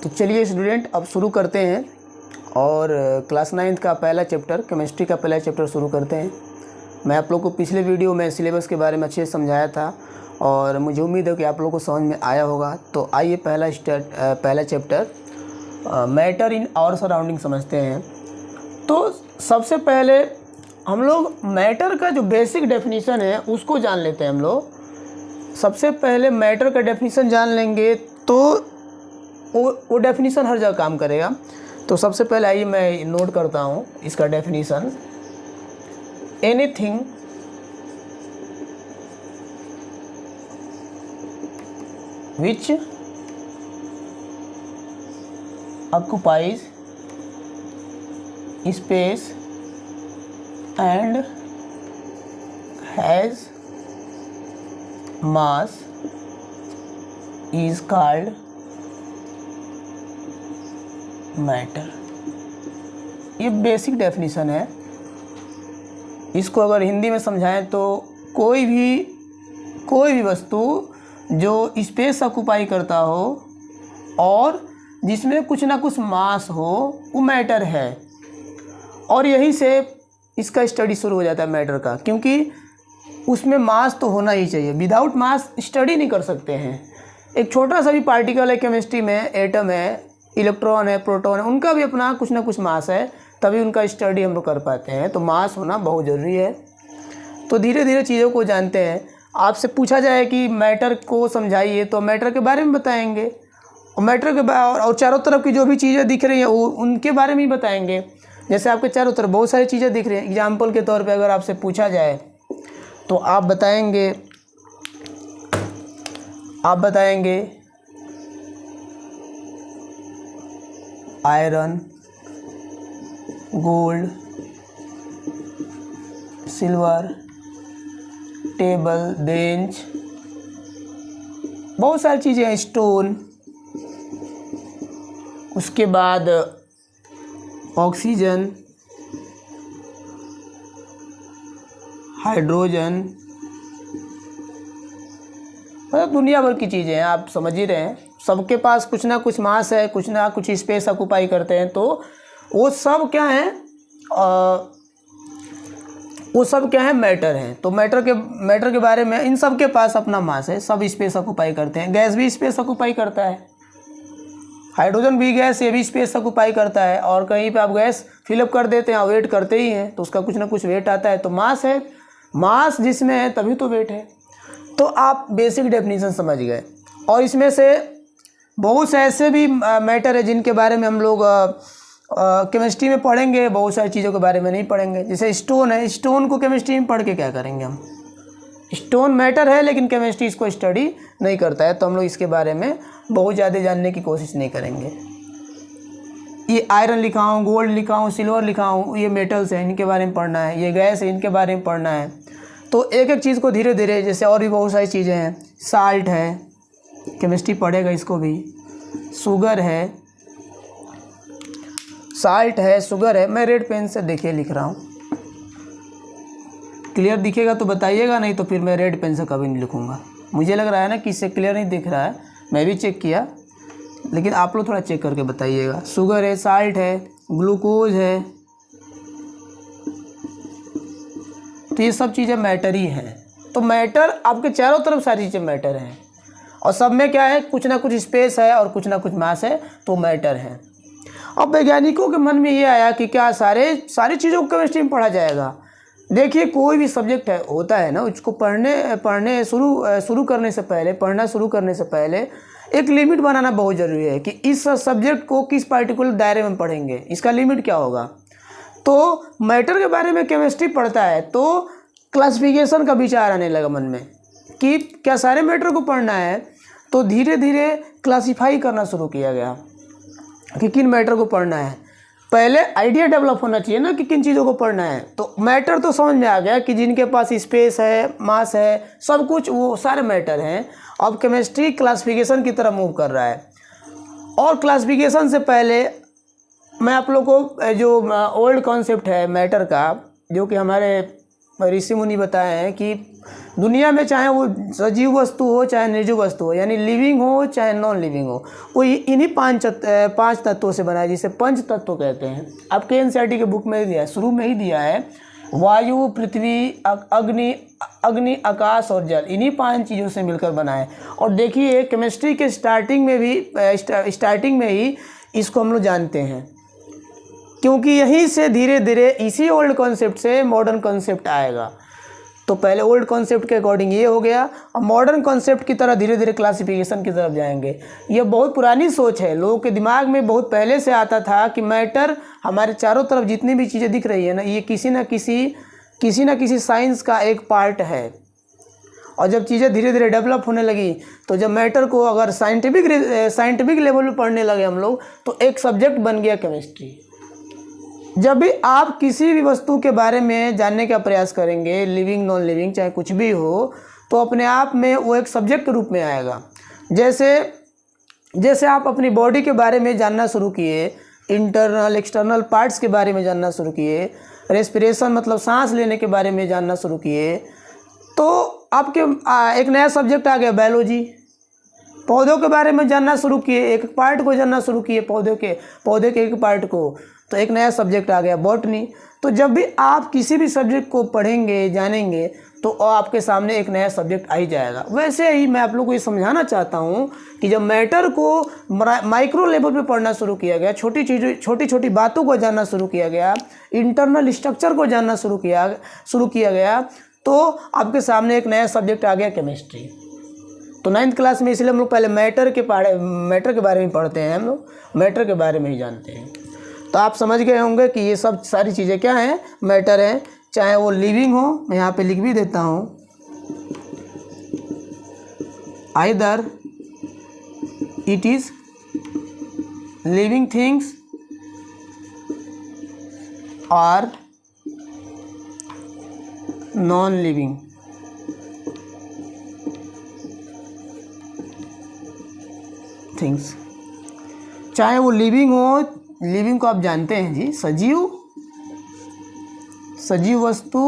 तो चलिए स्टूडेंट, अब शुरू करते हैं और क्लास 9th का पहला चैप्टर, केमिस्ट्री का पहला चैप्टर शुरू करते हैं। मैं आप लोग को पिछले वीडियो में सिलेबस के बारे में अच्छे से समझाया था और मुझे उम्मीद है कि आप लोगों को समझ में आया होगा। तो आइए पहला chapter matter in our surrounding समझते हैं। तो सबसे पहले हम लोग मैटर का जो बेसिक डेफिनीशन है उसको जान लेते हैं। हम लोग सबसे पहले मैटर का डेफिनीशन जान लेंगे तो वो डेफिनीशन हर जगह काम करेगा। तो सबसे पहले आइए मैं नोट करता हूँ इसका definition. Anything which occupies space and has mass is called matter. ये बेसिक डेफिनीशन है। इसको अगर हिंदी में समझाएं तो कोई भी वस्तु जो स्पेस ऑक्युपाई करता हो और जिसमें कुछ ना कुछ मास हो वो मैटर है। और यहीं से इसका स्टडी शुरू हो जाता है मैटर का, क्योंकि उसमें मास तो होना ही चाहिए। विदाउट मास स्टडी नहीं कर सकते हैं। एक छोटा सा भी पार्टिकल है केमिस्ट्री में, एटम है, इलेक्ट्रॉन है, प्रोटॉन है, उनका भी अपना कुछ ना कुछ मास है, तभी उनका स्टडी हम लोग कर पाते हैं। तो मास होना बहुत ज़रूरी है। तो धीरे धीरे चीज़ों को जानते हैं। आपसे पूछा जाए कि मैटर को समझाइए तो मैटर के बारे में बताएंगे, और मैटर के और चारों तरफ की जो भी चीज़ें दिख रही हैं वो उनके बारे में ही बताएंगे। जैसे आपके चारों तरफ बहुत सारी चीज़ें दिख रही हैं। एग्जाम्पल के तौर पे अगर आपसे पूछा जाए तो आप बताएंगे iron, gold, silver, table, bench, बहुत सारी चीज़ें हैं, स्टोन। उसके बाद ऑक्सीजन, हाइड्रोजन, मतलब दुनिया भर की चीज़ें हैं। आप समझ ही रहे हैं, सबके पास कुछ ना कुछ मास है, कुछ ना कुछ स्पेस ऑक्युपाई करते हैं। तो वो सब क्या है, मैटर हैं। तो मैटर के बारे में, इन सब के पास अपना मास है, सब स्पेस ऑक्युपाई करते हैं। गैस भी स्पेस ऑक्युपाई करता है, हाइड्रोजन भी गैस, ये भी स्पेस ऑक्युपाई करता है। और कहीं पे आप गैस फिलअप कर देते हैं, वेट करते ही हैं, तो उसका कुछ ना कुछ वेट आता है। तो मास है, मास जिसमें है तभी तो वेट है। तो आप बेसिक डेफिनीशन समझ गए। और इसमें से बहुत से ऐसे भी मैटर है जिनके बारे में हम लोग केमिस्ट्री में पढ़ेंगे, बहुत सारी चीज़ों के बारे में नहीं पढ़ेंगे। जैसे स्टोन है, स्टोन को केमिस्ट्री में पढ़ के क्या करेंगे हम? स्टोन मैटर है लेकिन केमिस्ट्री इसको स्टडी नहीं करता है, तो हम लोग इसके बारे में बहुत ज़्यादा जानने की कोशिश नहीं करेंगे। ये आयरन लिखा हूँ, गोल्ड लिखा हूँ, सिल्वर लिखा हूँ, ये मेटल्स हैं, इनके बारे में पढ़ना है। ये गैस है, इनके बारे में पढ़ना है। तो एक एक चीज़ को धीरे धीरे, जैसे और भी बहुत सारी चीज़ें हैं। साल्ट है, केमिस्ट्री पढ़ेगा इसको भी। शुगर है, साल्ट है, शुगर है। मैं रेड पेन से देखिए लिख रहा हूँ, क्लियर दिखेगा तो बताइएगा, नहीं तो फिर मैं रेड पेन से कभी नहीं लिखूँगा। मुझे लग रहा है ना कि इससे क्लियर नहीं दिख रहा है, मैं भी चेक किया, लेकिन आप लोग थोड़ा चेक करके बताइएगा। शुगर है, साल्ट है, ग्लूकोज है, तो ये सब चीज़ें मैटर ही हैं। तो मैटर आपके चारों तरफ सारी चीज़ें मैटर हैं, और सब में क्या है, कुछ ना कुछ स्पेस है और कुछ ना कुछ मास है, तो मैटर है। अब वैज्ञानिकों के मन में ये आया कि क्या सारी चीज़ों को केमिस्ट्री में पढ़ा जाएगा। देखिए, कोई भी सब्जेक्ट है होता है ना, उसको पढ़ना शुरू करने से पहले एक लिमिट बनाना बहुत ज़रूरी है कि इस सब्जेक्ट को किस पार्टिकुलर दायरे में पढ़ेंगे, इसका लिमिट क्या होगा। तो मैटर के बारे में केमिस्ट्री पढ़ता है तो क्लासिफिकेशन का विचार आने लगा मन में कि क्या सारे मैटर को पढ़ना है। तो धीरे धीरे क्लासिफाई करना शुरू किया गया कि किन मैटर को पढ़ना है। पहले आइडिया डेवलप होना चाहिए ना कि किन चीज़ों को पढ़ना है। तो मैटर तो समझ में आ गया कि जिनके पास स्पेस है, मास है, सब कुछ, वो सारे मैटर हैं। अब केमिस्ट्री क्लासिफिकेशन की तरफ मूव कर रहा है। और क्लासिफिकेशन से पहले मैं आप लोग को जो ओल्ड कॉन्सेप्ट है मैटर का, जो कि हमारे ऋषि मुनि बताए हैं कि दुनिया में चाहे वो सजीव वस्तु हो चाहे निर्जीव वस्तु हो, यानी लिविंग हो चाहे नॉन लिविंग हो, वो इन्हीं पांच तत्वों से बना है, जिसे पंच तत्व कहते हैं। आपके एनसीईआरटी के बुक में दिया है, शुरू में ही दिया है, वायु, पृथ्वी, अग्नि, आकाश और जल, इन्हीं 5 चीज़ों से मिलकर बना है। और देखिए केमिस्ट्री के स्टार्टिंग में ही इसको हम लोग जानते हैं, क्योंकि यहीं से धीरे धीरे इसी ओल्ड कॉन्सेप्ट से मॉडर्न कॉन्सेप्ट आएगा। तो पहले ओल्ड कॉन्सेप्ट के अकॉर्डिंग ये हो गया, और मॉडर्न कॉन्सेप्ट की तरह धीरे धीरे क्लासिफिकेशन की तरफ जाएंगे। ये बहुत पुरानी सोच है, लोगों के दिमाग में बहुत पहले से आता था कि मैटर, हमारे चारों तरफ जितनी भी चीज़ें दिख रही है ना, ये किसी न किसी साइंस का एक पार्ट है। और जब चीज़ें धीरे धीरे डेवलप होने लगी, तो जब मैटर को अगर साइंटिफिक लेवल पर पढ़ने लगे हम लोग, तो एक सब्जेक्ट बन गया केमिस्ट्री। जब भी आप किसी भी वस्तु के बारे में जानने का प्रयास करेंगे, लिविंग नॉन लिविंग चाहे कुछ भी हो, तो अपने आप में वो एक सब्जेक्ट के रूप में आएगा। जैसे आप अपनी बॉडी के बारे में जानना शुरू किए, इंटरनल एक्सटर्नल पार्ट्स के बारे में जानना शुरू किए, रेस्पिरेशन मतलब सांस लेने के बारे में जानना शुरू किए, तो आपके एक नया सब्जेक्ट आ गया बायोलॉजी। पौधों के बारे में जानना शुरू किए, एक पार्ट को जानना शुरू किए, पौधे के एक पार्ट को, तो एक नया सब्जेक्ट आ गया बॉटनी। तो जब भी आप किसी भी सब्जेक्ट को पढ़ेंगे, जानेंगे, तो आपके सामने एक नया सब्जेक्ट आ ही जाएगा। वैसे ही मैं आप लोगों को ये समझाना चाहता हूँ कि जब मैटर को माइक्रो लेवल पे पढ़ना शुरू किया गया, छोटी छोटी बातों को जानना शुरू किया गया, इंटरनल स्ट्रक्चर को जानना शुरू किया गया, तो आपके सामने एक नया सब्जेक्ट आ गया केमिस्ट्री। तो 9th क्लास में इसलिए हम लोग पहले मैटर के बारे में पढ़ते हैं, हम लोग मैटर के बारे में ही जानते हैं। तो आप समझ गए होंगे कि ये सब सारी चीज़ें क्या हैं, मैटर हैं, चाहे वो लिविंग हो, मैं यहाँ पे लिख भी देता हूँ, either it is living things और नॉन लिविंग। थिंग्स, चाहे वो लिविंग हो, लिविंग को आप जानते हैं जी, सजीव वस्तु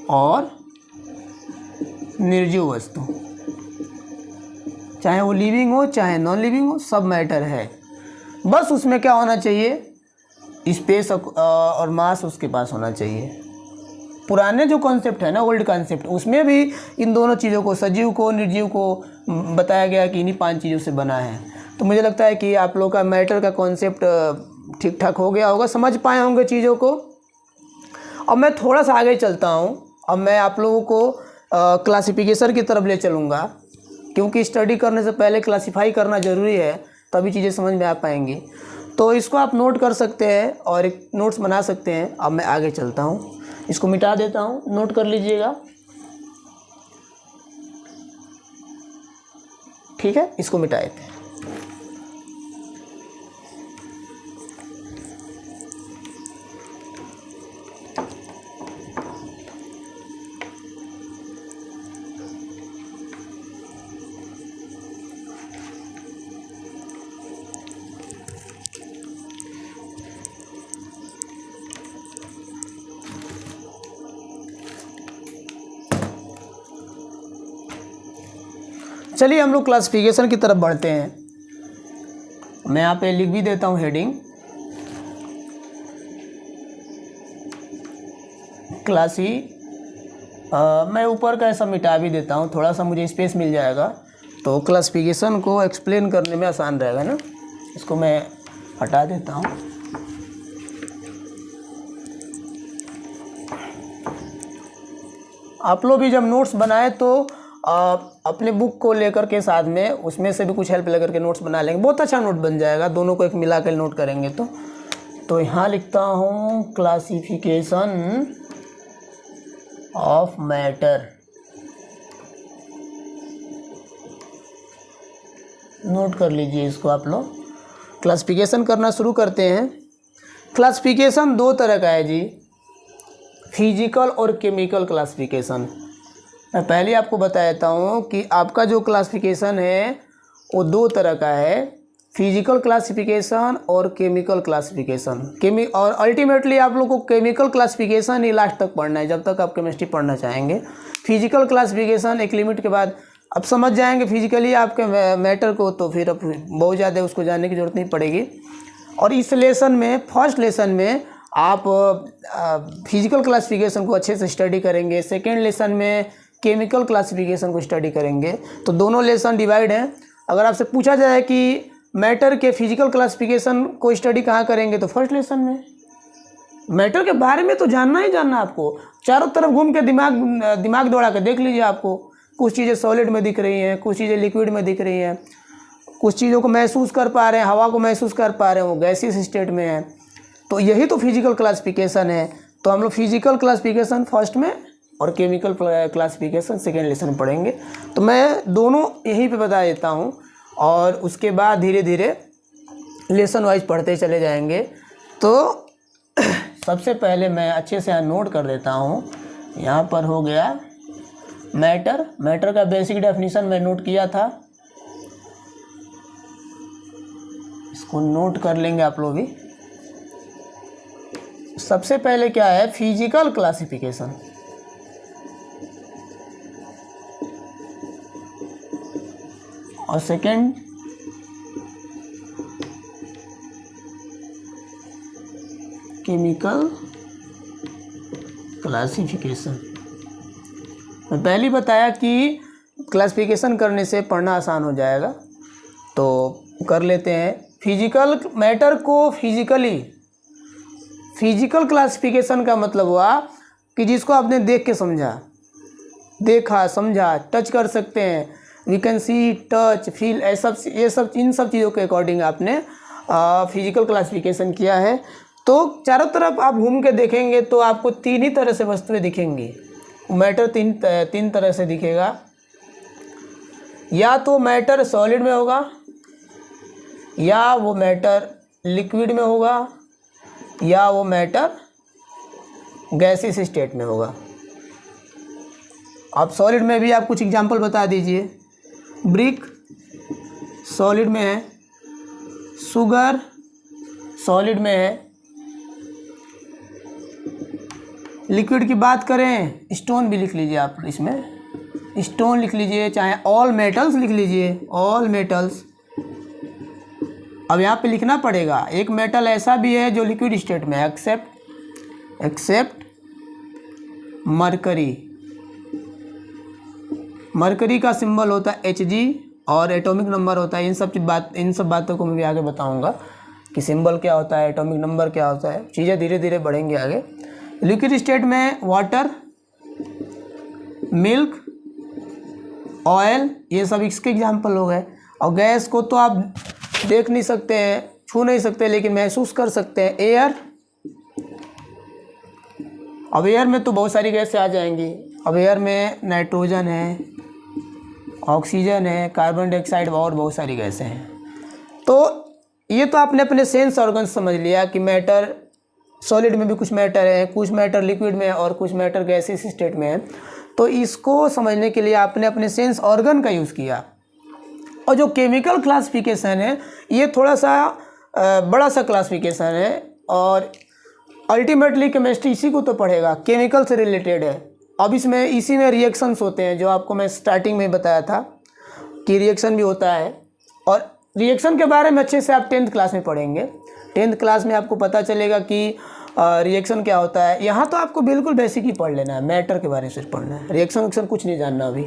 और निर्जीव वस्तु, चाहे वो लिविंग हो चाहे नॉन लिविंग हो, सब मैटर है। बस उसमें क्या होना चाहिए, स्पेस और मास उसके पास होना चाहिए। पुराने जो कॉन्सेप्ट है ना, ओल्ड कॉन्सेप्ट, उसमें भी इन दोनों चीज़ों को, सजीव को और निर्जीव को बताया गया कि इन्हीं 5 चीज़ों से बना है। तो मुझे लगता है कि आप लोग का मैटर का कॉन्सेप्ट ठीक ठाक हो गया होगा, समझ पाए होंगे चीज़ों को। अब मैं थोड़ा सा आगे चलता हूँ। अब मैं आप लोगों को क्लासिफिकेशन की तरफ ले चलूँगा, क्योंकि स्टडी करने से पहले क्लासीफाई करना ज़रूरी है, तभी चीज़ें समझ में आ पाएंगी। तो इसको आप नोट कर सकते हैं और एक नोट्स बना सकते हैं। अब मैं आगे चलता हूँ, इसको मिटा देता हूँ, नोट कर लीजिएगा, ठीक है। इसको मिटा देते हैं। चलिए हम लोग क्लासिफिकेशन की तरफ बढ़ते हैं। मैं यहाँ पे लिख भी देता हूँ हेडिंग, मैं ऊपर का ऐसा मिटा भी देता हूँ, थोड़ा सा मुझे स्पेस मिल जाएगा तो क्लासिफिकेशन को एक्सप्लेन करने में आसान रहेगा ना। इसको मैं हटा देता हूँ। आप लोग भी जब नोट्स बनाए तो अपने बुक को लेकर के साथ में उसमें से भी कुछ हेल्प लेकर के नोट्स बना लेंगे, बहुत अच्छा नोट बन जाएगा। दोनों को एक मिला कर नोट करेंगे तो यहाँ लिखता हूँ क्लासिफिकेशन ऑफ मैटर। नोट कर लीजिए इसको आप लोग। क्लासिफिकेशन करना शुरू करते हैं। क्लासिफिकेशन 2 तरह का है जी, फिजिकल और केमिकल क्लासिफिकेशन। मैं पहले आपको बता देता हूँ कि आपका जो क्लासिफिकेशन है वो 2 तरह का है, फिजिकल क्लासिफिकेशन और केमिकल क्लासिफिकेशन। और अल्टीमेटली आप लोग को केमिकल क्लासिफिकेशन ही लास्ट तक पढ़ना है, जब तक आप केमिस्ट्री पढ़ना चाहेंगे। फिजिकल क्लासिफिकेशन एक लिमिट के बाद अब समझ जाएंगे फिजिकली आपके मैटर को, तो फिर अब बहुत ज़्यादा उसको जानने की ज़रूरत नहीं पड़ेगी। और इस लेसन में, फर्स्ट लेसन में आप फिजिकल क्लासिफिकेशन को अच्छे से स्टडी करेंगे, सेकेंड लेसन में केमिकल क्लासिफिकेशन को स्टडी करेंगे। तो दोनों लेसन डिवाइड हैं। अगर आपसे पूछा जाए कि मैटर के फिजिकल क्लासिफिकेशन को स्टडी कहाँ करेंगे, तो फर्स्ट लेसन में। मैटर के बारे में तो जानना ही जानना आपको, चारों तरफ घूम के दिमाग दौड़ा के देख लीजिए। आपको कुछ चीज़ें सॉलिड में दिख रही हैं, कुछ चीज़ें लिक्विड में दिख रही हैं, कुछ चीज़ों को महसूस कर पा रहे हैं, हवा को महसूस कर पा रहे हैं, वो गैसियस स्टेट में है। तो यही तो फिजिकल क्लासिफिकेशन है। तो हम लोग फिजिकल क्लासिफिकेशन फर्स्ट में और केमिकल क्लासिफिकेशन सेकेंड लेसन में पढ़ेंगे। तो मैं दोनों यहीं पे बता देता हूँ, और उसके बाद धीरे धीरे लेसन वाइज पढ़ते चले जाएंगे। तो सबसे पहले मैं अच्छे से यहाँ नोट कर देता हूँ। यहाँ पर हो गया मैटर का बेसिक डेफिनेशन मैं नोट किया था, इसको नोट कर लेंगे आप लोग भी। सबसे पहले क्या है, फिजिकल क्लासिफिकेशन। और सेकेंड केमिकल क्लासिफिकेशन। मैं पहले ही बताया कि क्लासिफिकेशन करने से पढ़ना आसान हो जाएगा, तो कर लेते हैं। फिजिकल मैटर को फिजिकल क्लासिफिकेशन का मतलब हुआ कि जिसको आपने देख के देखा समझा, टच कर सकते हैं, we can see, touch, feel, इन सब चीज़ों के अकॉर्डिंग आपने फिजिकल क्लासिफिकेशन किया है। तो चारों तरफ आप घूम के देखेंगे तो आपको तीन ही तरह से वस्तुएं दिखेंगी। मैटर तीन तरह से दिखेगा, या तो मैटर सॉलिड में होगा, या वो मैटर लिक्विड में होगा, या वो मैटर गैसियस स्टेट में होगा। आप सॉलिड में भी आप कुछ एग्जांपल बता दीजिए। ब्रिक सॉलिड में है, शुगर सॉलिड में है। लिक्विड की बात करें, स्टोन भी लिख लीजिए आप, इसमें स्टोन लिख लीजिए, चाहे ऑल मेटल्स लिख लीजिए, ऑल मेटल्स। अब यहाँ पे लिखना पड़ेगा, एक मेटल ऐसा भी है जो लिक्विड स्टेट में है, एक्सेप्ट मरकरी। मरकरी का सिंबल होता है Hg और एटॉमिक नंबर होता है। इन सब बातों को मैं भी आगे बताऊंगा कि सिंबल क्या होता है, एटॉमिक नंबर क्या होता है। चीज़ें धीरे धीरे बढ़ेंगी आगे। लिक्विड स्टेट में वाटर, मिल्क, ऑयल, ये सब इसके एग्जाम्पल हो गए। और गैस को तो आप देख नहीं सकते हैं, छू नहीं सकते, लेकिन महसूस कर सकते हैं, एयर। अब एयर में तो बहुत सारी गैसें आ जाएंगी। अब एयर में नाइट्रोजन है, ऑक्सीजन है, कार्बन डाइऑक्साइड और बहुत सारी गैसें हैं। तो ये तो आपने अपने सेंस ऑर्गन समझ लिया कि मैटर सॉलिड में भी कुछ मैटर है, कुछ मैटर लिक्विड में है और कुछ मैटर गैसियस स्टेट में है। तो इसको समझने के लिए आपने अपने सेंस ऑर्गन का यूज़ किया। और जो केमिकल क्लासिफिकेशन है, ये थोड़ा सा बड़ा सा क्लासिफिकेशन है, और अल्टीमेटली केमिस्ट्री इसी को तो पढ़ेगा, केमिकल से रिलेटेड है। अब इसी में रिएक्शंस होते हैं, जो आपको मैं स्टार्टिंग में बताया था कि रिएक्शन भी होता है। और रिएक्शन के बारे में अच्छे से आप 10th क्लास में पढ़ेंगे। 10th क्लास में आपको पता चलेगा कि रिएक्शन क्या होता है। यहाँ तो आपको बिल्कुल बेसिक ही पढ़ लेना है, मैटर के बारे में सिर्फ पढ़ना है, रिएक्शन कुछ नहीं जानना अभी।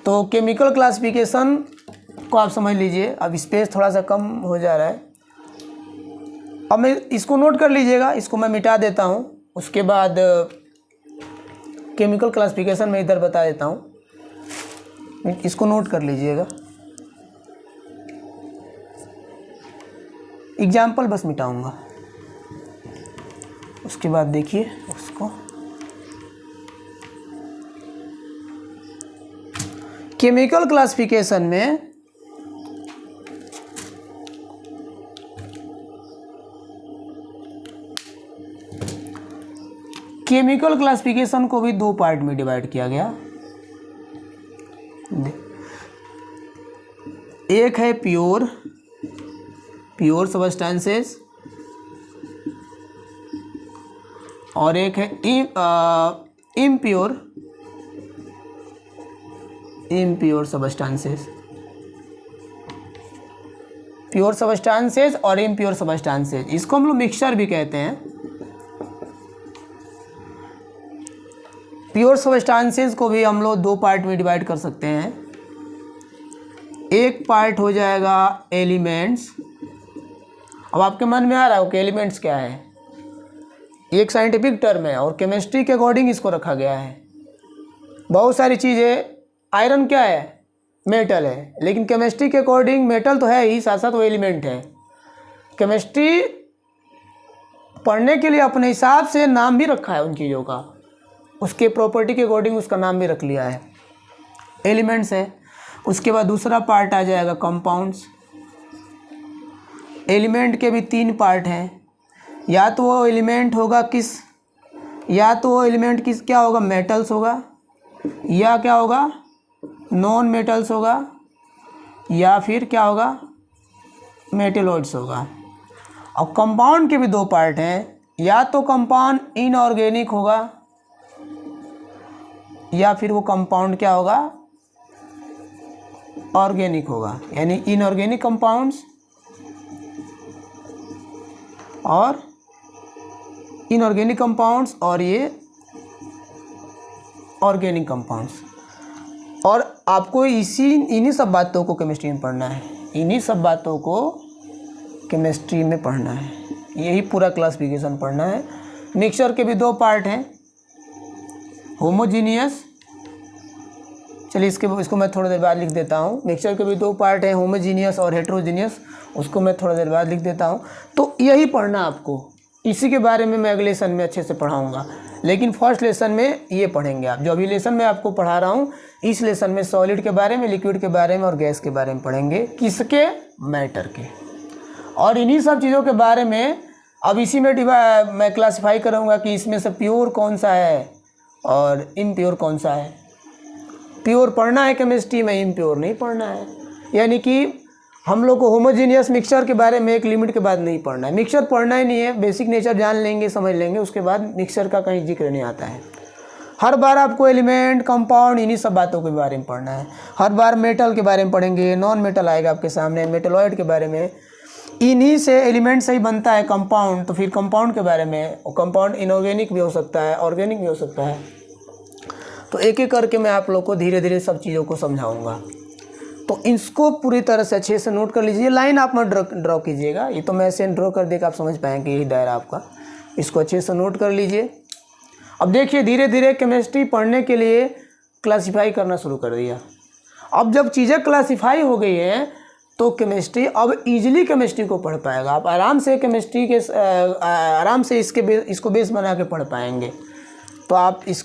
तो केमिकल क्लासिफिकेशन को आप समझ लीजिए। अब स्पेस थोड़ा सा कम हो जा रहा है, अब मैं इसको नोट कर लीजिएगा, इसको मैं मिटा देता हूँ। उसके बाद केमिकल क्लासिफिकेशन में इधर बता देता हूँ, इसको नोट कर लीजिएगा। एग्जाम्पल बस मिटाऊंगा, उसके बाद देखिए उसको। केमिकल क्लासिफिकेशन में केमिकल क्लासिफिकेशन को भी 2 पार्ट में डिवाइड किया गया। एक है प्योर प्योर सबस्टेंसेस और एक है इम्प्योर सबस्टेंसेस। प्योर सबस्टेंसेस और इम्प्योर सबस्टेंसेस, इसको हम लोग मिक्सचर भी कहते हैं। प्योर सबस्टेंसेस को भी हम लोग 2 पार्ट में डिवाइड कर सकते हैं। एक पार्ट हो जाएगा एलिमेंट्स। अब आपके मन में आ रहा हो कि एलिमेंट्स क्या है, एक साइंटिफिक टर्म है और केमिस्ट्री के अकॉर्डिंग इसको रखा गया है। बहुत सारी चीज़ें, आयरन क्या है, मेटल है, लेकिन केमिस्ट्री के अकॉर्डिंग मेटल तो है ही, साथ साथ वो एलिमेंट है। केमिस्ट्री पढ़ने के लिए अपने हिसाब से नाम भी रखा है उन चीज़ों का, उसके प्रॉपर्टी के अकॉर्डिंग उसका नाम भी रख लिया है, एलिमेंट्स है। उसके बाद दूसरा पार्ट आ जाएगा कंपाउंड्स। एलिमेंट के भी 3 पार्ट हैं। या तो वो एलिमेंट होगा क्या होगा, मेटल्स होगा, या क्या होगा, नॉन मेटल्स होगा, या फिर क्या होगा, मेटेलॉइड्स होगा। और कंपाउंड के भी 2 पार्ट हैं। या तो कंपाउंड इनऑर्गेनिक होगा, या फिर वो कंपाउंड क्या होगा, ऑर्गेनिक होगा, यानी इनऑर्गेनिक कंपाउंड्स और इनऑर्गेनिक कंपाउंड्स और ये ऑर्गेनिक कंपाउंड्स। और आपको इन्हीं सब बातों को केमिस्ट्री में पढ़ना है, इन्हीं सब बातों को केमिस्ट्री में पढ़ना है, यही पूरा क्लासिफिकेशन पढ़ना है। मिक्सचर के भी 2 पार्ट हैं, होमोजीनियस, चलिए इसको मैं थोड़ी देर बाद लिख देता हूँ। मिक्सचर के भी 2 पार्ट हैं, होमोजीनियस और हेट्रोजीनियस, उसको मैं थोड़ी देर बाद लिख देता हूँ। तो यही पढ़ना आपको, इसी के बारे में मैं अगले लेसन में अच्छे से पढ़ाऊँगा, लेकिन फर्स्ट लेसन में ये पढ़ेंगे आप। जो अभी लेसन में आपको पढ़ा रहा हूँ, इस लेसन में सॉलिड के बारे में, लिक्विड के बारे में और गैस के बारे में पढ़ेंगे। किसके, मैटर के। और इन्हीं सब चीज़ों के बारे में अब इसी में मैं क्लासिफाई करूँगा कि इसमें से प्योर कौन सा है और इम्प्योर कौन सा है। प्योर पढ़ना है केमिस्ट्री में, इम्प्योर नहीं पढ़ना है। यानी कि हम लोग को होमोजीनियस मिक्सचर के बारे में एक लिमिट के बाद नहीं पढ़ना है। मिक्सचर पढ़ना ही नहीं है, बेसिक नेचर जान लेंगे, समझ लेंगे, उसके बाद मिक्सचर का कहीं जिक्र नहीं आता है। हर बार आपको एलिमेंट, कंपाउंड, इन्हीं सब बातों के बारे में पढ़ना है। हर बार मेटल के बारे में पढ़ेंगे, नॉन मेटल आएगा आपके सामने, मेटलॉइड के बारे में। इन्हीं से एलिमेंट से ही बनता है कंपाउंड, तो फिर कंपाउंड के बारे में, और कंपाउंड इनऑर्गेनिक भी हो सकता है, ऑर्गेनिक भी हो सकता है। तो एक एक करके मैं आप लोग को धीरे धीरे सब चीज़ों को समझाऊंगा। तो इसको पूरी तरह से अच्छे से नोट कर लीजिए। लाइन आप मत ड्रॉ कीजिएगा, ये तो मैं ऐसे ड्रॉ कर देकर आप समझ पाएंगे यही दायरा आपका। इसको अच्छे से नोट कर लीजिए। अब देखिए, धीरे धीरे केमिस्ट्री पढ़ने के लिए क्लासीफाई करना शुरू कर दिया। अब जब चीज़ें क्लासीफाई हो गई हैं तो केमिस्ट्री अब ईजिली केमिस्ट्री को पढ़ पाएगा। आप आराम से केमिस्ट्री के इसको बेस बना के पढ़ पाएंगे। तो आप इस